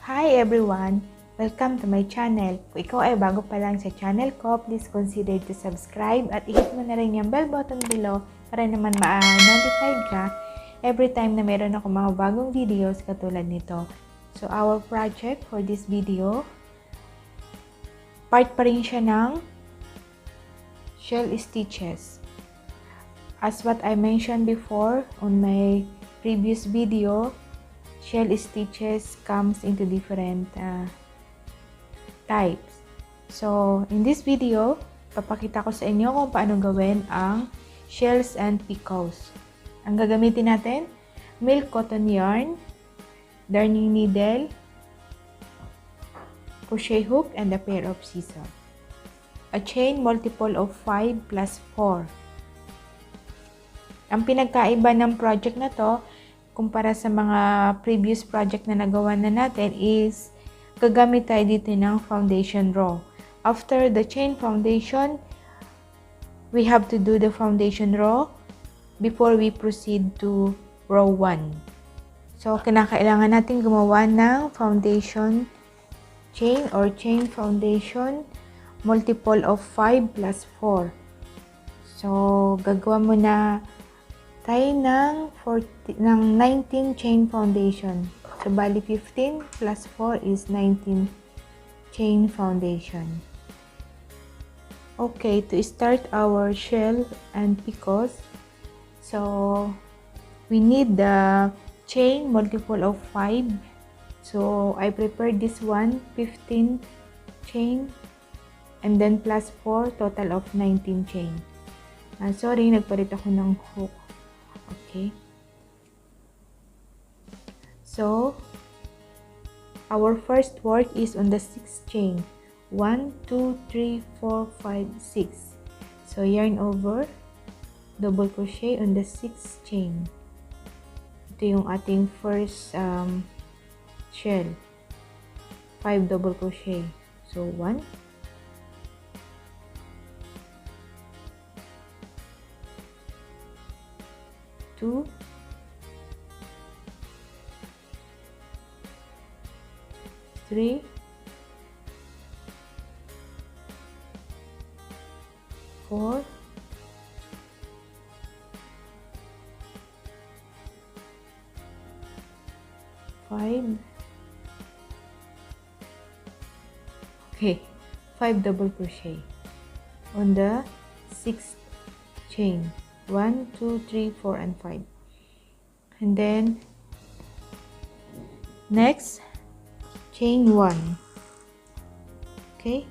Hi everyone! Welcome to my channel. Kung ikaw ay bago pa lang sa channel ko, please consider to subscribe at i-hit mo na rin yung bell button below para naman ma-notified ka every time na meron ako mga bagong videos katulad nito. So our project for this video, part pa rin siya ng shell stitches. As what I mentioned before on my previous video, shell stitches comes into different types. So, in this video, papakita ko sa inyo kung paano gawin ang shells and picots. Ang gagamitin natin, milk cotton yarn, darning needle, crochet hook, and a pair of scissors. A chain multiple of 5 plus 4. Ang pinagkaiba ng project na to, kumpara sa mga previous project na nagawa na natin is gagamit tayo dito ng foundation row. After the chain foundation, we have to do the foundation row before we proceed to row 1. So, kinakailangan natin gumawa ng foundation chain or chain foundation multiple of 5 plus 4. So, gagawa mo na tayo ng 19 chain foundation. So, bali 15 plus 4 is 19 chain foundation. Okay, to start our shell and picots, so we need the chain multiple of 5. So, I prepared this one, 15 chain, and then plus 4, total of 19 chain. Sorry, nagpalit ako ng hook. Okay, so our first work is on the 6th chain. 1, 2, 3, 4, 5, 6. So yarn over, double crochet on the 6th chain. Ito yung ating first shell. 5 double crochet. So 1, 2, 3, 4, 5. Okay, 5 double crochet on the 6th chain. 1, 2, 3, 4, and 5. And then, next, chain 1. Okay?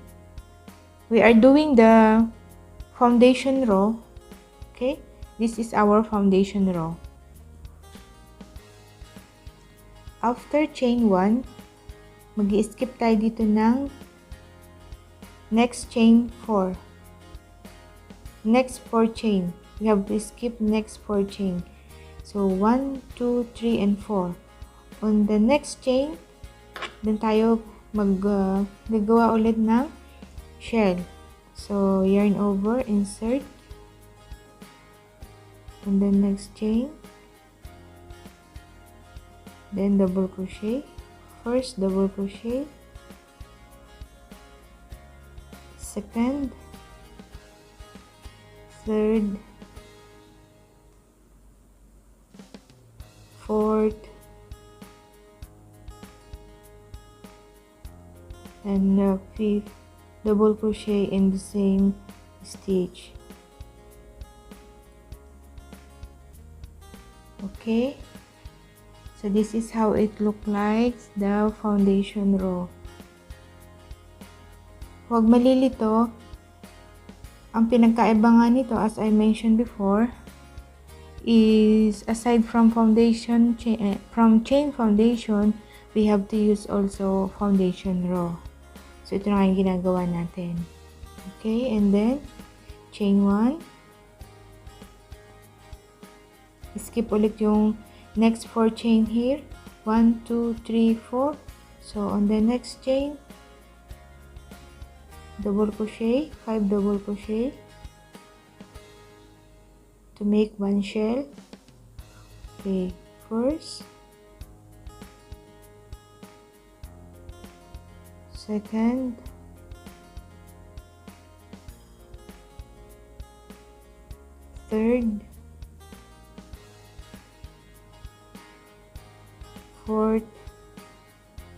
We are doing the foundation row. Okay? This is our foundation row. After chain 1, mag-i-skip tayo dito ng next chain 4. Next 4 chain. We have to skip next 4 chain. So 1, 2, 3, and 4. On the next chain, then tayo gagawa ulit ng shell. So yarn over, insert, and then next chain, then double crochet. First double crochet, second, third, fourth, and fifth double crochet in the same stitch. Okay, so this is how it look like, the foundation row. Huwag malilito. Ang pinagkaiba nga nito, as I mentioned before, is aside from foundation chain foundation, we have to use also foundation row. So ito na yung ginagawa natin. Okay, and then chain 1, skip ulit yung next 4 chain here. 1, 2, 3, 4. So on the next chain, double crochet, 5 double crochet to make one shell. Okay, first, second, third, fourth,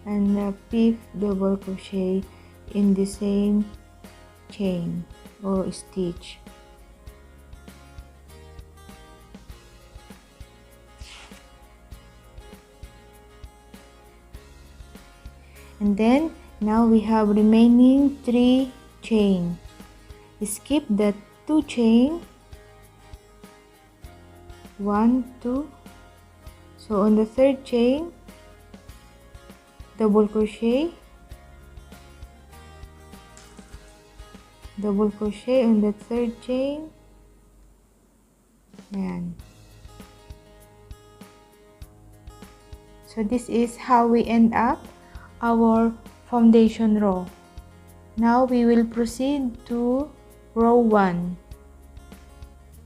and the fifth double crochet in the same chain or stitch. And then now we have remaining 3 chain. Skip the 2 chain, 1, 2. So on the third chain, double crochet on the third chain. Ayan. So this is how we end up our foundation row. Now we will proceed to row 1.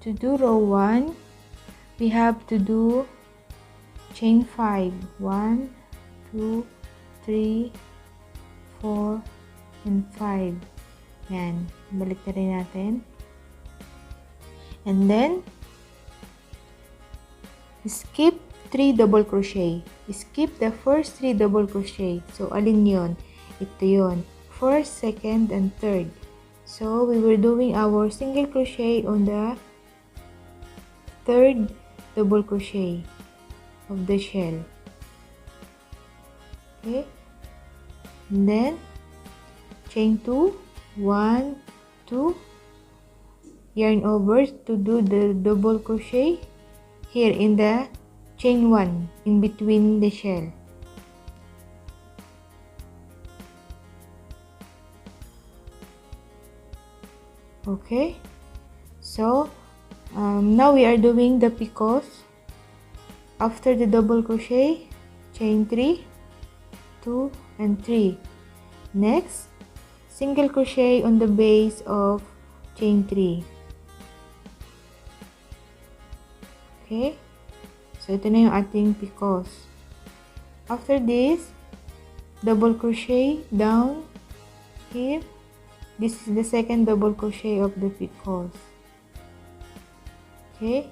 To do row 1, we have to do chain 5. 1, 2, 3, 4, and 5. Yan. Balik na rin natin. And then, skip 3 double crochet. Skip the first 3 double crochet. So, alin yon? Ito yon. First, second, and third. So, we were doing our single crochet on the third double crochet of the shell. Okay. And then, chain 2, 1, 2, yarn over to do the double crochet here in the chain 1 in between the shell. Okay, so now we are doing the picots. After the double crochet, chain 3, 2, and 3. Next, single crochet on the base of chain 3. Okay, so ito na yung ating picots. After this, double crochet down here. This is the second double crochet of the picots. Okay,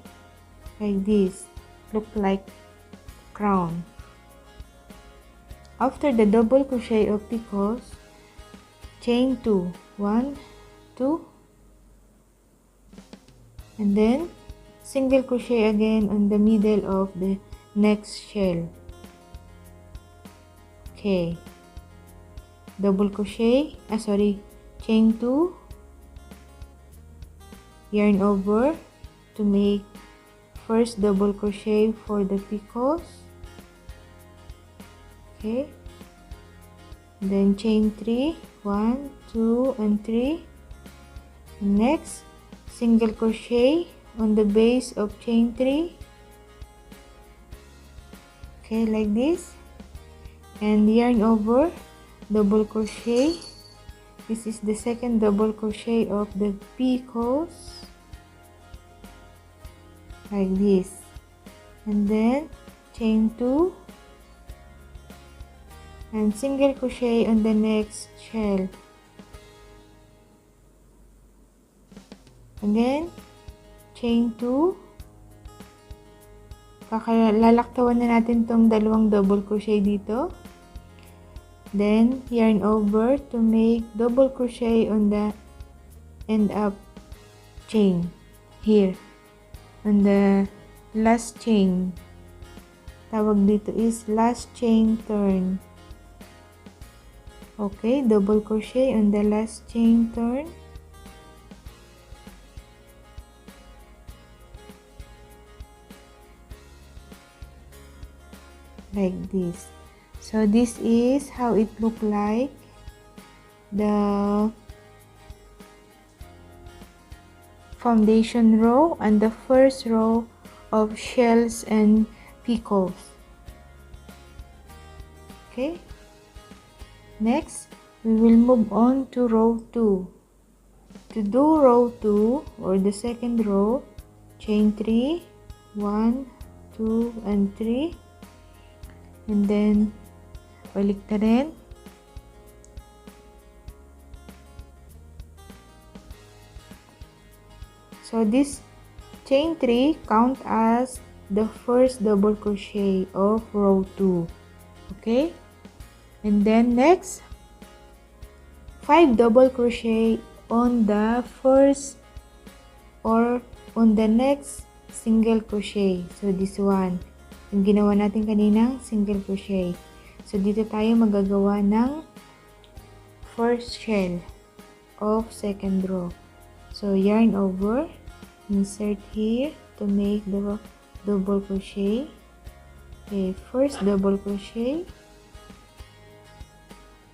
like this, look like crown. After the double crochet of picots, chain 2, 1, 2, and then single crochet again on the middle of the next shell. Okay, double crochet, chain 2, yarn over to make first double crochet for the picots. Okay, then chain 3, 1, 2, and 3. Next, single crochet on the base of chain 3. Okay, like this, and yarn over, double crochet. This is the second double crochet of the picots, like this, and then chain 2 and single crochet on the next shell. Again, chain 2, lalaktawan na natin tong dalawang double crochet dito. Then, yarn over to make double crochet on the end of chain here on the last chain. Tawag dito is last chain turn. Okay, double crochet on the last chain turn. Like this. So this is how it look like, the foundation row and the first row of shells and picots. Okay, next we will move on to row 2. To do row 2 or the second row, chain 3, 1, 2, and 3, and then balik na rin, So this chain 3 count as the first double crochet of row 2. Okay, and then next 5 double crochet on the first or on the next single crochet. So this one, yung ginawa natin kaninang single crochet. So dito tayo magagawa ng first shell of second row. So yarn over, insert here to make the double crochet. Okay, first double crochet,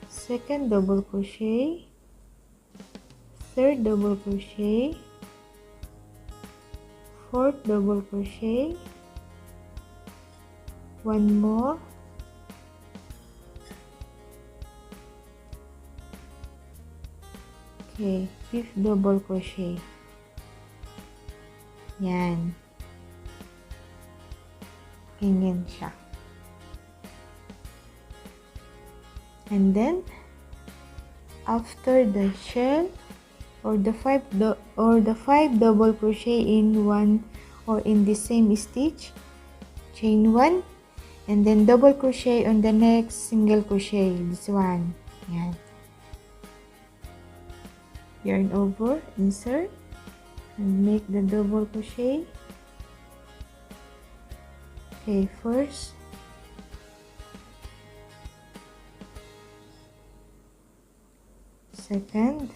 second double crochet, third double crochet, fourth double crochet, one more, okay, fifth double crochet. Yan, ganyan siya. And then after the shell or the 5 double crochet in one or in the same stitch, chain 1 and then double crochet on the next single crochet, this one. Yan, yarn over, insert and make the double crochet. Okay, first, second,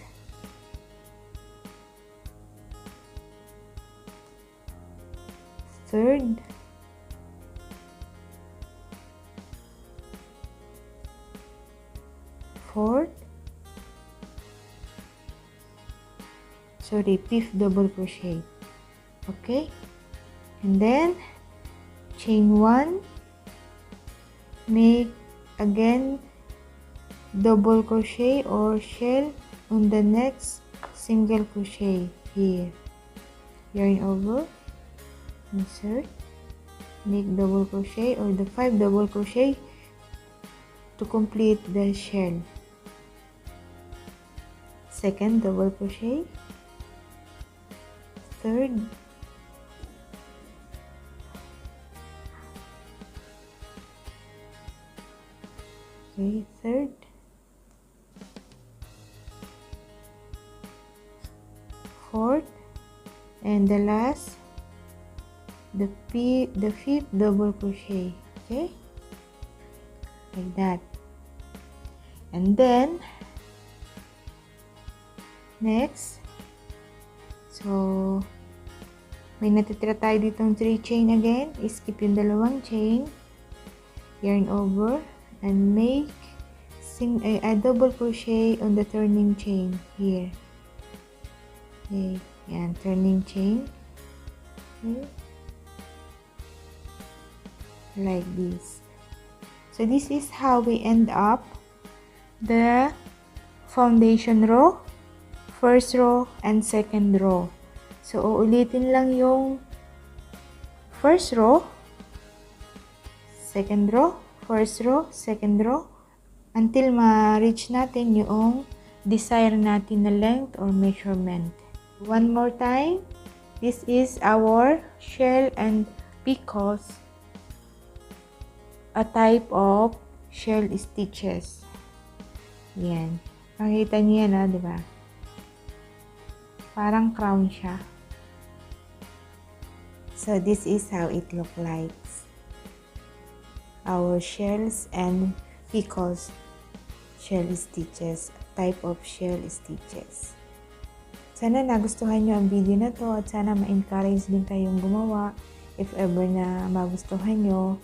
third, fourth, fifth double crochet. Okay, and then chain 1, make again double crochet or shell on the next single crochet here, yarn over, insert, make double crochet or the 5 double crochet to complete the shell. Second double crochet, third, okay, third, fourth, and the last, the fifth double crochet. Okay, like that. And then next, so may natitira tayo ditong 3 chain again. Skip yung dalawang chain, yarn over and make a double crochet on the turning chain here. Okay, yan, turning chain. Okay, like this. So this is how we end up the foundation row, first row and second row. So uulitin lang yung first row, second row, first row, second row until ma-reach natin yung desired natin na length or measurement. One more time, this is our shell and picots, a type of shell stitches. Yan. Makikita niyo yan, di ba? Parang crown siya. So this is how it look like. Our shells and picots shell stitches, type of shell stitches. Sana nagustuhan nyo ang video na to at sana ma-encourage din kayong gumawa if ever na magustuhan nyo.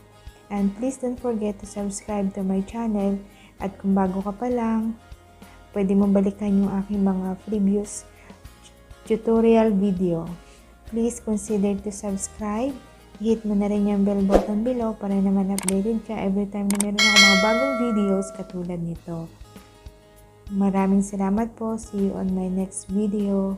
And please don't forget to subscribe to my channel. At kung bago ka pa lang, pwede mo balikan yung aking mga previous tutorial video. Please consider to subscribe. Hit mo na rin yung bell button below para naman updated ka every time na meron ako mga bagong videos katulad nito. Maraming salamat po. See you on my next video.